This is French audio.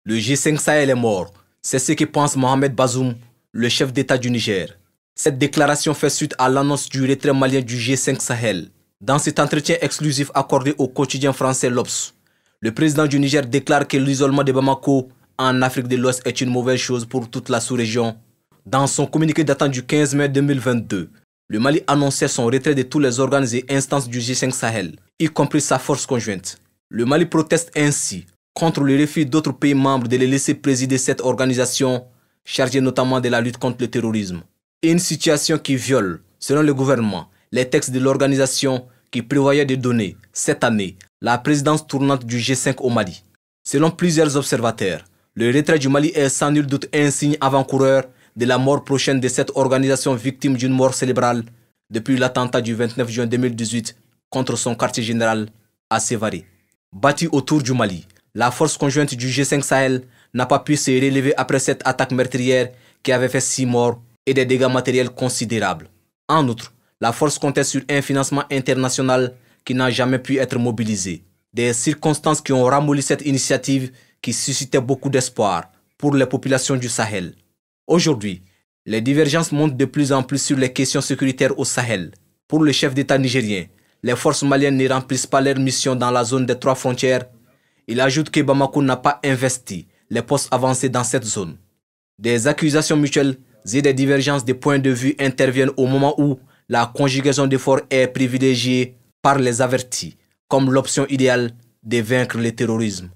Le G5 Sahel est mort. C'est ce que pense Mohamed Bazoum, le chef d'État du Niger. Cette déclaration fait suite à l'annonce du retrait malien du G5 Sahel. Dans cet entretien exclusif accordé au quotidien français l'Obs, le président du Niger déclare que l'isolement de Bamako en Afrique de l'Ouest est une mauvaise chose pour toute la sous-région. Dans son communiqué datant du 15 mai 2022, le Mali annonçait son retrait de tous les organes et instances du G5 Sahel, y compris sa force conjointe. Le Mali proteste ainsi contre le refus d'autres pays membres de les laisser présider cette organisation, chargée notamment de la lutte contre le terrorisme. Une situation qui viole, selon le gouvernement, les textes de l'organisation qui prévoyait de donner, cette année, la présidence tournante du G5 au Mali. Selon plusieurs observateurs, le retrait du Mali est sans nul doute un signe avant-coureur de la mort prochaine de cette organisation victime d'une mort cérébrale depuis l'attentat du 29 juin 2018 contre son quartier général à Sévaré. Bâtie autour du Mali, la force conjointe du G5 Sahel n'a pas pu se relever après cette attaque meurtrière qui avait fait 6 morts et des dégâts matériels considérables. En outre, la force comptait sur un financement international qui n'a jamais pu être mobilisé. Des circonstances qui ont ramolli cette initiative qui suscitait beaucoup d'espoir pour les populations du Sahel. Aujourd'hui, les divergences montent de plus en plus sur les questions sécuritaires au Sahel. Pour le chef d'État nigérien, les forces maliennes ne remplissent pas leur mission dans la zone des 3 frontières. Il ajoute que Bamako n'a pas investi les postes avancés dans cette zone. Des accusations mutuelles et des divergences de points de vue interviennent au moment où la conjugaison d'efforts est privilégiée par les avertis comme l'option idéale de vaincre le terrorisme.